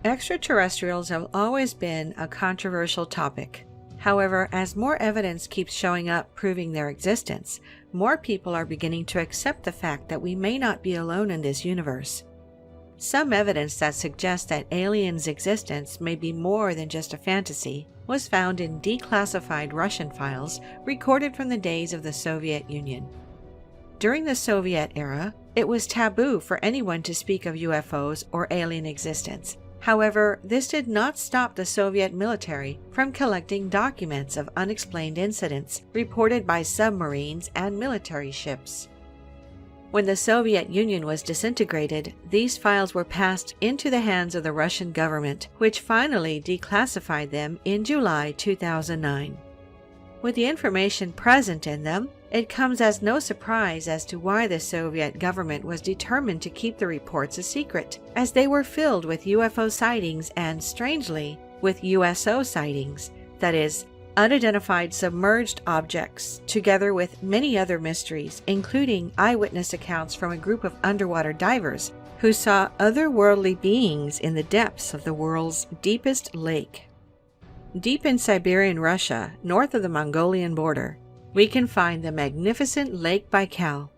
Extraterrestrials have always been a controversial topic. However, as more evidence keeps showing up proving their existence, more people are beginning to accept the fact that we may not be alone in this universe. Some evidence that suggests that aliens' existence may be more than just a fantasy was found in declassified Russian files recorded from the days of the Soviet Union. During the Soviet era, it was taboo for anyone to speak of UFOs or alien existence. However, this did not stop the Soviet military from collecting documents of unexplained incidents reported by submarines and military ships. When the Soviet Union was disintegrated, these files were passed into the hands of the Russian government, which finally declassified them in July 2009. With the information present in them, it comes as no surprise as to why the Soviet government was determined to keep the reports a secret, as they were filled with UFO sightings and, strangely, with USO sightings, that is, unidentified submerged objects, together with many other mysteries, including eyewitness accounts from a group of underwater divers who saw otherworldly beings in the depths of the world's deepest lake. Deep in Siberian Russia, north of the Mongolian border, we can find the magnificent Lake Baikal.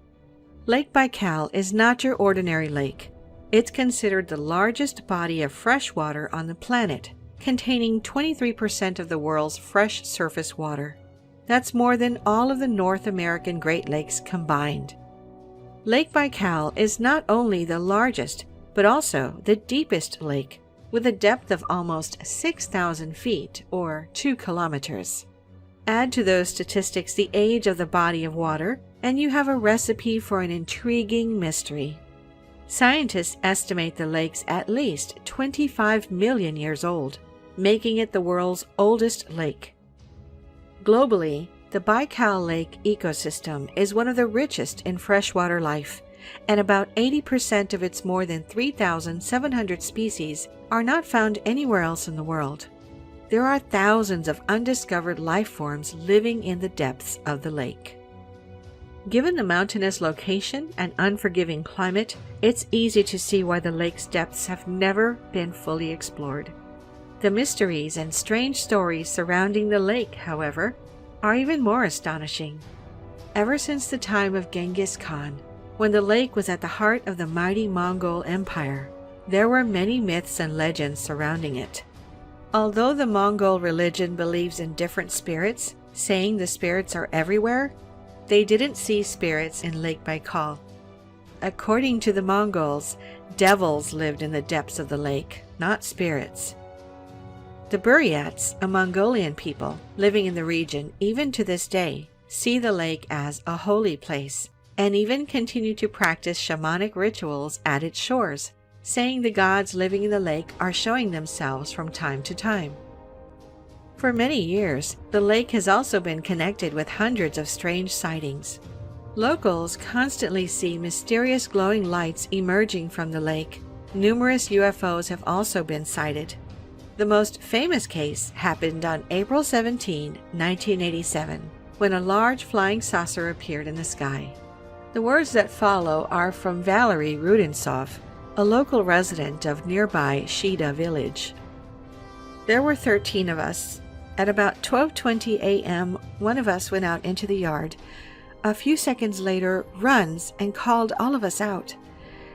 Lake Baikal is not your ordinary lake. It's considered the largest body of fresh water on the planet, containing 23% of the world's fresh surface water. That's more than all of the North American Great Lakes combined. Lake Baikal is not only the largest, but also the deepest lake, with a depth of almost 6,000 feet, or 2 kilometers. Add to those statistics the age of the body of water, and you have a recipe for an intriguing mystery. Scientists estimate the lake's at least 25 million years old, making it the world's oldest lake. Globally, the Baikal Lake ecosystem is one of the richest in freshwater life, and about 80% of its more than 3,700 species are not found anywhere else in the world. There are thousands of undiscovered life forms living in the depths of the lake. Given the mountainous location and unforgiving climate, it's easy to see why the lake's depths have never been fully explored. The mysteries and strange stories surrounding the lake, however, are even more astonishing. Ever since the time of Genghis Khan, when the lake was at the heart of the mighty Mongol Empire, there were many myths and legends surrounding it. Although the Mongol religion believes in different spirits, saying the spirits are everywhere, they didn't see spirits in Lake Baikal. According to the Mongols, devils lived in the depths of the lake, not spirits. The Buryats, a Mongolian people living in the region even to this day, see the lake as a holy place, and even continue to practice shamanic rituals at its shores, saying the gods living in the lake are showing themselves from time to time. For many years, the lake has also been connected with hundreds of strange sightings. Locals constantly see mysterious glowing lights emerging from the lake. Numerous UFOs have also been sighted. The most famous case happened on April 17, 1987, when a large flying saucer appeared in the sky. The words that follow are from Valery Rudensov, a local resident of nearby Shida village. There were 13 of us. At about 12:20 a.m., one of us went out into the yard. A few seconds later, runs and called all of us out.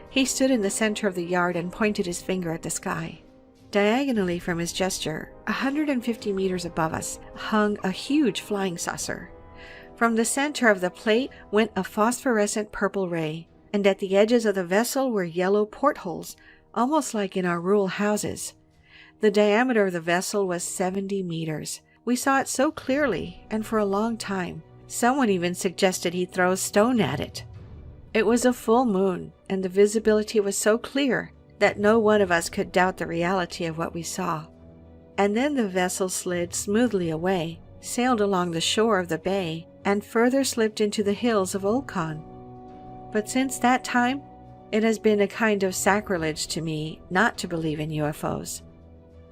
He stood in the center of the yard and pointed his finger at the sky. Diagonally from his gesture, 150 meters above us, hung a huge flying saucer. From the center of the plate went a phosphorescent purple ray, and at the edges of the vessel were yellow portholes, almost like in our rural houses. The diameter of the vessel was 70 meters. We saw it so clearly, and for a long time. Someone even suggested he throw a stone at it. It was a full moon, and the visibility was so clear that no one of us could doubt the reality of what we saw. And then the vessel slid smoothly away, sailed along the shore of the bay, and further slipped into the hills of Olkhon. But since that time, it has been a kind of sacrilege to me not to believe in UFOs.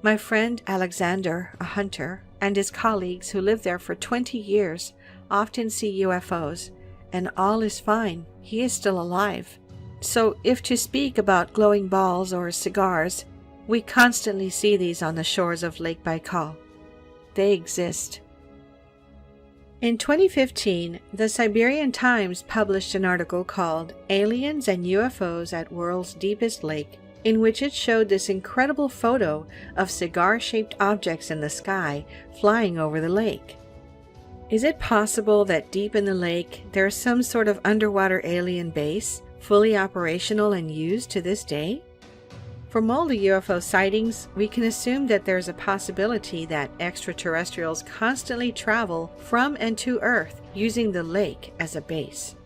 My friend Alexander, a hunter, and his colleagues who live there for 20 years often see UFOs, and all is fine. He is still alive. So if to speak about glowing balls or cigars, We constantly see these on the shores of Lake Baikal. They exist. In 2015, the Siberian Times published an article called "Aliens and UFOs at World's Deepest Lake," in which it showed this incredible photo of cigar-shaped objects in the sky flying over the lake. Is it possible that deep in the lake there is some sort of underwater alien base, fully operational and used to this day? From all the UFO sightings, we can assume that there's a possibility that extraterrestrials constantly travel from and to Earth using the lake as a base.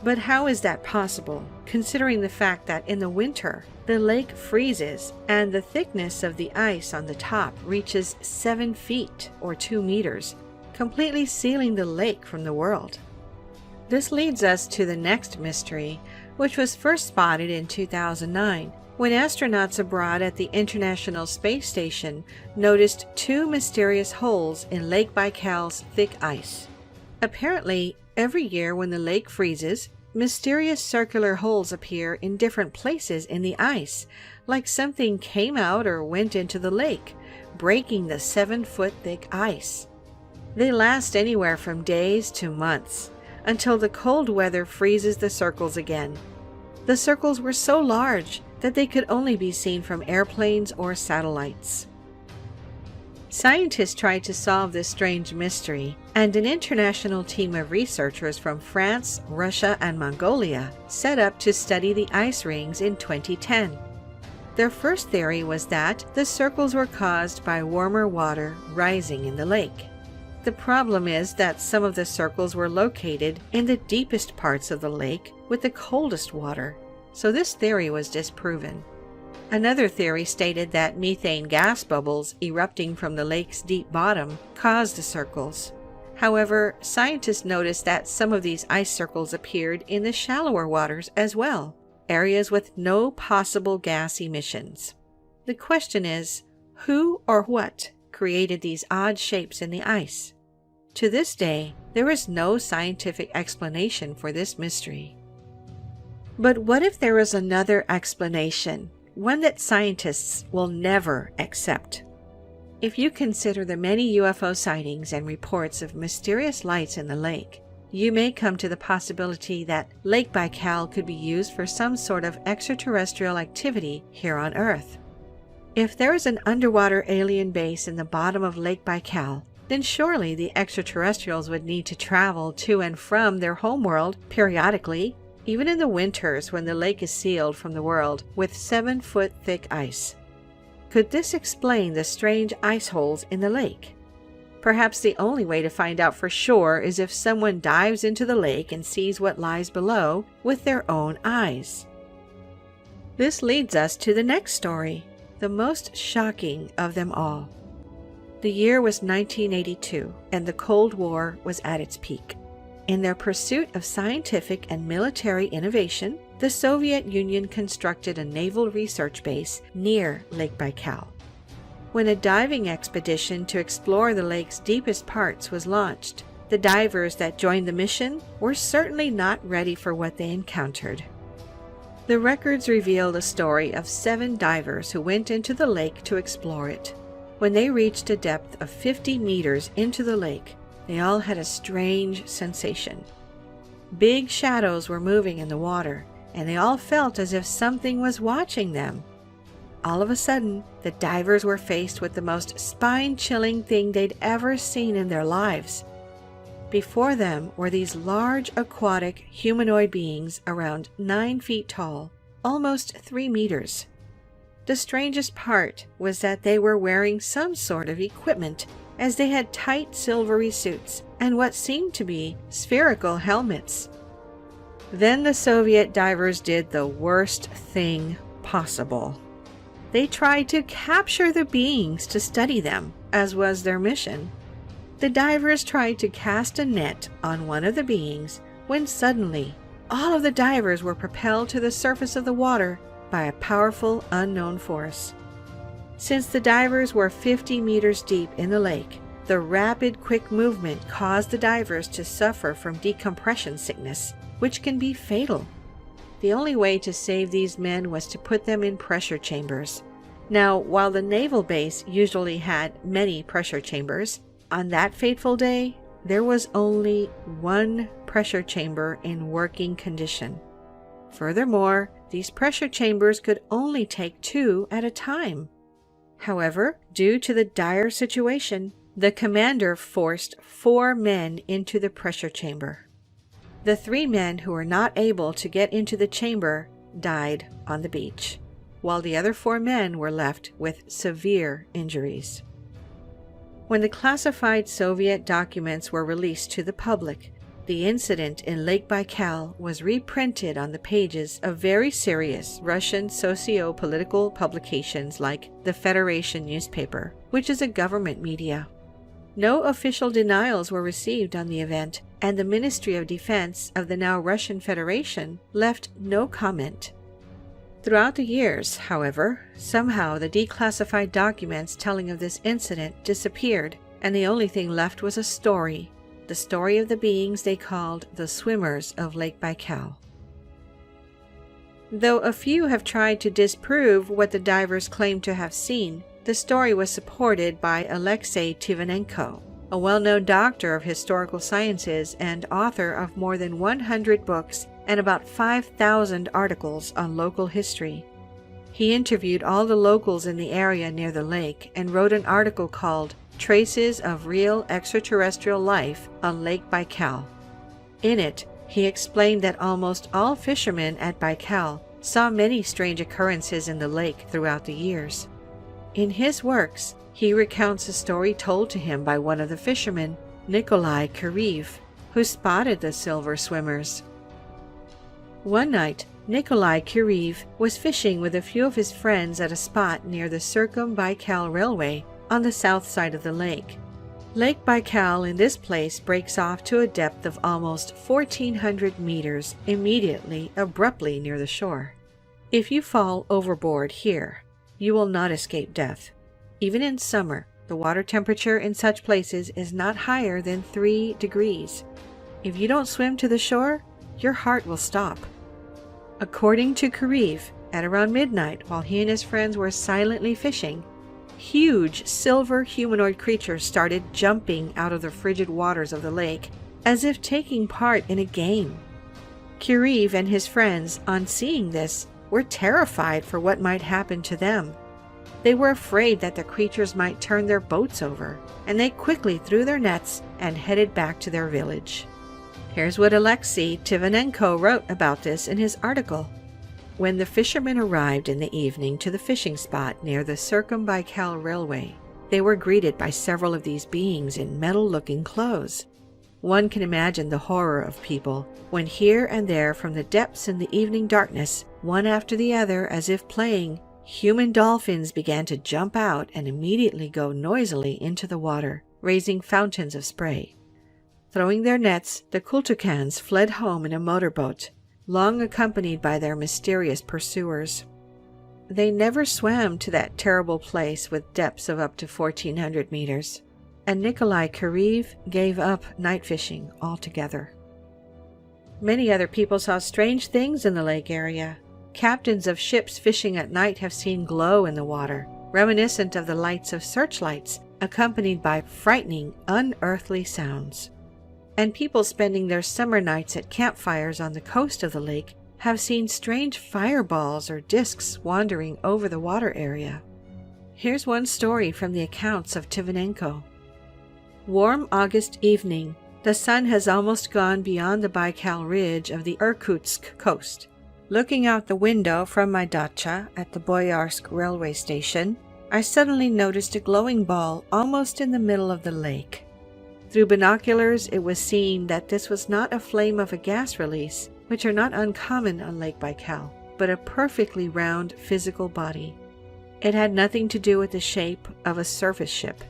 But how is that possible, considering the fact that in the winter, the lake freezes and the thickness of the ice on the top reaches 7 feet or 2 meters, completely sealing the lake from the world? This leads us to the next mystery, which was first spotted in 2009, when astronauts abroad at the International Space Station noticed 2 mysterious holes in Lake Baikal's thick ice. Apparently, every year when the lake freezes, mysterious circular holes appear in different places in the ice, like something came out or went into the lake, breaking the 7-foot thick ice. They last anywhere from days to months, until the cold weather freezes the circles again. The circles were so large that they could only be seen from airplanes or satellites. Scientists tried to solve this strange mystery, and an international team of researchers from France, Russia, and Mongolia set up to study the ice rings in 2010. Their first theory was that the circles were caused by warmer water rising in the lake. The problem is that some of the circles were located in the deepest parts of the lake with the coldest water, so this theory was disproven. Another theory stated that methane gas bubbles erupting from the lake's deep bottom caused the circles. However, scientists noticed that some of these ice circles appeared in the shallower waters as well, areas with no possible gas emissions. The question is, who or what created these odd shapes in the ice? To this day, there is no scientific explanation for this mystery. But what if there is another explanation, one that scientists will never accept? If you consider the many UFO sightings and reports of mysterious lights in the lake, you may come to the possibility that Lake Baikal could be used for some sort of extraterrestrial activity here on Earth. If there is an underwater alien base in the bottom of Lake Baikal, then surely the extraterrestrials would need to travel to and from their homeworld periodically, even in the winters when the lake is sealed from the world with 7-foot thick ice. Could this explain the strange ice holes in the lake? Perhaps the only way to find out for sure is if someone dives into the lake and sees what lies below with their own eyes. This leads us to the next story, the most shocking of them all. The year was 1982, and the Cold War was at its peak. In their pursuit of scientific and military innovation, the Soviet Union constructed a naval research base near Lake Baikal. When a diving expedition to explore the lake's deepest parts was launched, the divers that joined the mission were certainly not ready for what they encountered. The records revealed a story of 7 divers who went into the lake to explore it. When they reached a depth of 50 meters into the lake, they all had a strange sensation. Big shadows were moving in the water, and they all felt as if something was watching them. All of a sudden, the divers were faced with the most spine-chilling thing they'd ever seen in their lives. Before them were these large aquatic humanoid beings around 9 feet tall, almost 3 meters. The strangest part was that they were wearing some sort of equipment, as they had tight silvery suits and what seemed to be spherical helmets. Then the Soviet divers did the worst thing possible. They tried to capture the beings to study them, as was their mission. The divers tried to cast a net on one of the beings when suddenly all of the divers were propelled to the surface of the water by a powerful unknown force. Since the divers were 50 meters deep in the lake, the rapid, quick movement caused the divers to suffer from decompression sickness, which can be fatal. The only way to save these men was to put them in pressure chambers. Now, while the naval base usually had many pressure chambers, on that fateful day, there was only one pressure chamber in working condition. Furthermore, these pressure chambers could only take 2 at a time. However, due to the dire situation, the commander forced 4 men into the pressure chamber. The 3 men who were not able to get into the chamber died on the beach, while the other 4 men were left with severe injuries. When the classified Soviet documents were released to the public, the incident in Lake Baikal was reprinted on the pages of very serious Russian socio-political publications like the Federation newspaper, which is a government media. No official denials were received on the event, and the Ministry of Defense of the now Russian Federation left no comment. Throughout the years, however, somehow the declassified documents telling of this incident disappeared, and the only thing left was a story, the story of the beings they called the swimmers of Lake Baikal. Though a few have tried to disprove what the divers claimed to have seen, the story was supported by Alexei Tivanenko, a well-known doctor of historical sciences and author of more than 100 books and about 5,000 articles on local history. He interviewed all the locals in the area near the lake and wrote an article called Traces of Real Extraterrestrial Life on Lake Baikal. In it, he explained that almost all fishermen at Baikal saw many strange occurrences in the lake throughout the years. In his works, he recounts a story told to him by one of the fishermen, Nikolai Kuriv, who spotted the silver swimmers. One night, Nikolai Kuriv was fishing with a few of his friends at a spot near the Circum-Baikal Railway on the south side of the lake. Lake Baikal in this place breaks off to a depth of almost 1,400 meters immediately, abruptly near the shore. If you fall overboard here, you will not escape death. Even in summer, the water temperature in such places is not higher than 3 degrees. If you don't swim to the shore, your heart will stop. According to Kuriv, at around midnight, while he and his friends were silently fishing, huge silver humanoid creatures started jumping out of the frigid waters of the lake, as if taking part in a game. Kuriv and his friends, on seeing this, were terrified for what might happen to them. They were afraid that the creatures might turn their boats over, and they quickly threw their nets and headed back to their village. Here's what Alexei Tivanenko wrote about this in his article. When the fishermen arrived in the evening to the fishing spot near the Circum-Baikal Railway, they were greeted by several of these beings in metal-looking clothes. One can imagine the horror of people when here and there from the depths in the evening darkness, one after the other as if playing, human dolphins began to jump out and immediately go noisily into the water, raising fountains of spray. Throwing their nets, the Kultukans fled home in a motorboat, long accompanied by their mysterious pursuers. They never swam to that terrible place with depths of up to 1,400 meters, and Nikolai Kuriv gave up night fishing altogether. Many other people saw strange things in the lake area. Captains of ships fishing at night have seen glow in the water, reminiscent of the lights of searchlights, accompanied by frightening, unearthly sounds. And people spending their summer nights at campfires on the coast of the lake have seen strange fireballs or discs wandering over the water area. Here's one story from the accounts of Tivanenko. Warm August evening. The sun has almost gone beyond the Baikal ridge of the Irkutsk coast. Looking out the window from my dacha at the Boyarsk railway station, I suddenly noticed a glowing ball almost in the middle of the lake. Through binoculars, it was seen that this was not a flame of a gas release, which are not uncommon on Lake Baikal, but a perfectly round physical body. It had nothing to do with the shape of a surface ship.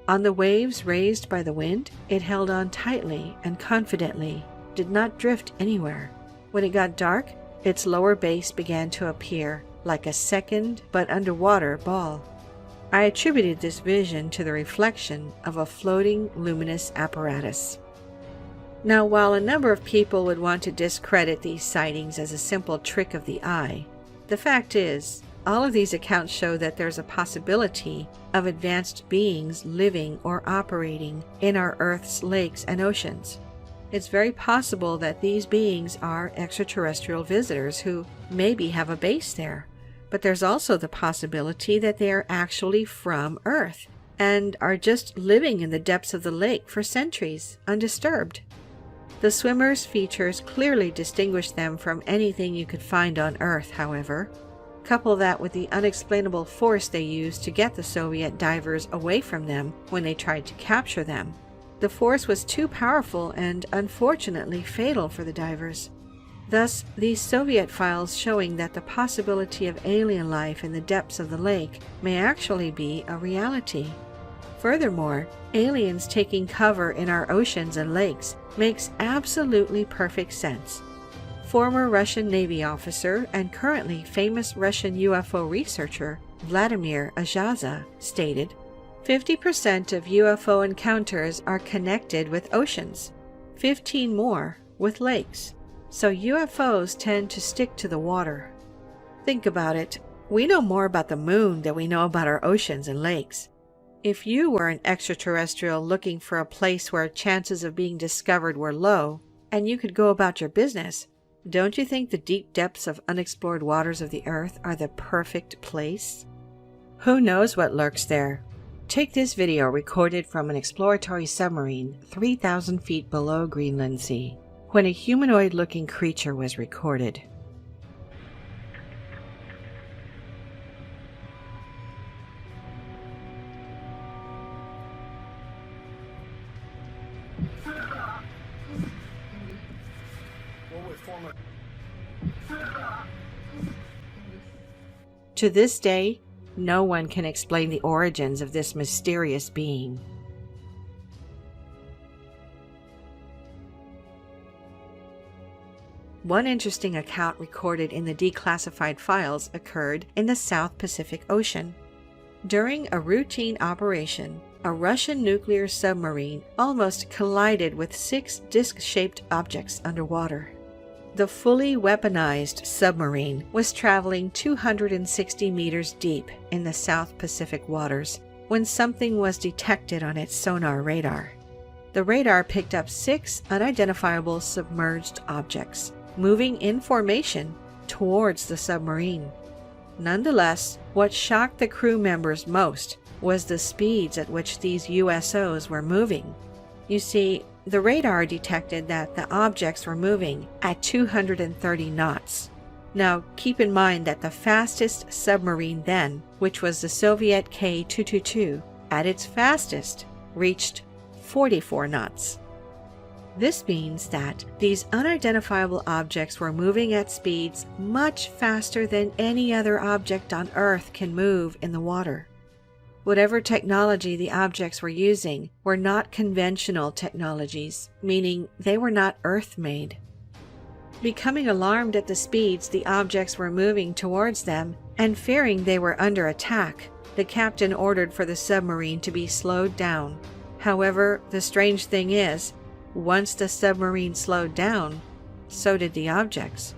On the waves raised by the wind, it held on tightly and confidently, did not drift anywhere. When it got dark, its lower base began to appear like a second but underwater ball. I attributed this vision to the reflection of a floating luminous apparatus. Now, while a number of people would want to discredit these sightings as a simple trick of the eye, the fact is, All of these accounts show that there's a possibility of advanced beings living or operating in our Earth's lakes and oceans. It's very possible that these beings are extraterrestrial visitors who maybe have a base there, but there's also the possibility that they are actually from Earth and are just living in the depths of the lake for centuries, undisturbed. The swimmers' features clearly distinguish them from anything you could find on Earth, however. Couple that with the unexplainable force they used to get the Soviet divers away from them when they tried to capture them. The force was too powerful and unfortunately fatal for the divers. Thus, these Soviet files showing that the possibility of alien life in the depths of the lake may actually be a reality. Furthermore, aliens taking cover in our oceans and lakes makes absolutely perfect sense. Former Russian Navy officer and currently famous Russian UFO researcher Vladimir Ajaza stated, 50% of UFO encounters are connected with oceans, 15 more with lakes, so UFOs tend to stick to the water. Think about it. We know more about the moon than we know about our oceans and lakes. If you were an extraterrestrial looking for a place where chances of being discovered were low, and you could go about your business, don't you think the deep depths of unexplored waters of the Earth are the perfect place? Who knows what lurks there? Take this video recorded from an exploratory submarine 3,000 feet below Greenland Sea, when a humanoid-looking creature was recorded. To this day, no one can explain the origins of this mysterious being. One interesting account recorded in the declassified files occurred in the South Pacific Ocean. During a routine operation, a Russian nuclear submarine almost collided with 6 disc-shaped objects underwater. The fully weaponized submarine was traveling 260 meters deep in the South Pacific waters when something was detected on its sonar radar. The radar picked up 6 unidentifiable submerged objects, moving in formation towards the submarine. Nonetheless, what shocked the crew members most was the speeds at which these USOs were moving. You see, the radar detected that the objects were moving at 230 knots. Now, keep in mind that the fastest submarine then, which was the Soviet K-222, at its fastest, reached 44 knots. This means that these unidentifiable objects were moving at speeds much faster than any other object on Earth can move in the water. Whatever technology the objects were using were not conventional technologies, meaning they were not Earth-made. Becoming alarmed at the speeds the objects were moving towards them and fearing they were under attack, the captain ordered for the submarine to be slowed down. However, the strange thing is, once the submarine slowed down, so did the objects.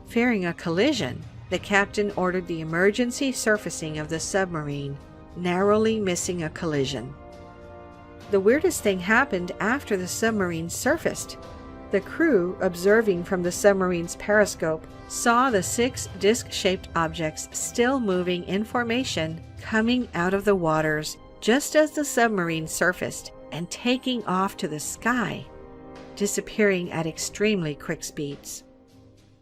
Fearing a collision, the captain ordered the emergency surfacing of the submarine, narrowly missing a collision. The weirdest thing happened after the submarine surfaced. The crew, observing from the submarine's periscope, saw the 6 disc-shaped objects still moving in formation coming out of the waters just as the submarine surfaced and taking off to the sky, disappearing at extremely quick speeds.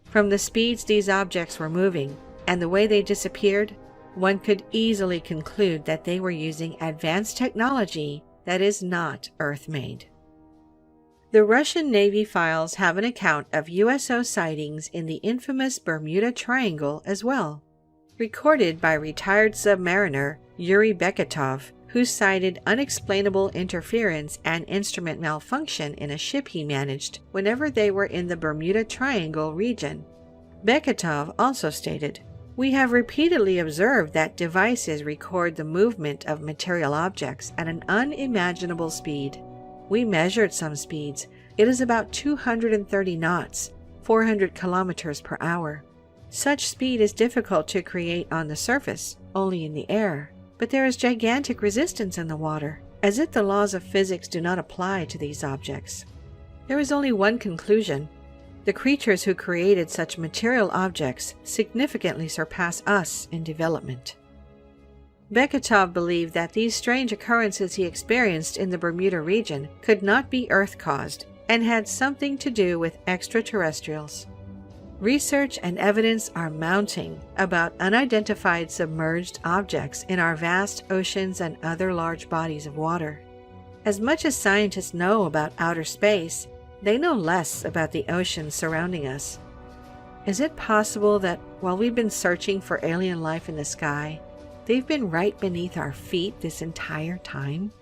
From the speeds these objects were moving and the way they disappeared, one could easily conclude that they were using advanced technology that is not Earth-made. The Russian Navy files have an account of USO sightings in the infamous Bermuda Triangle as well, recorded by retired submariner Yuri Beketov, who cited unexplainable interference and instrument malfunction in a ship he managed whenever they were in the Bermuda Triangle region. Beketov also stated, "We have repeatedly observed that devices record the movement of material objects at an unimaginable speed. We measured some speeds. It is about 230 knots, 400 kilometers per hour. Such speed is difficult to create on the surface, only in the air, but there is gigantic resistance in the water, as if the laws of physics do not apply to these objects. There is only one conclusion. The creatures who created such material objects significantly surpass us in development. Beketov believed that these strange occurrences he experienced in the Bermuda region could not be Earth-caused and had something to do with extraterrestrials. Research and evidence are mounting about unidentified submerged objects in our vast oceans and other large bodies of water. As much as scientists know about outer space, they know less about the oceans surrounding us. Is it possible that while we've been searching for alien life in the sky, they've been right beneath our feet this entire time?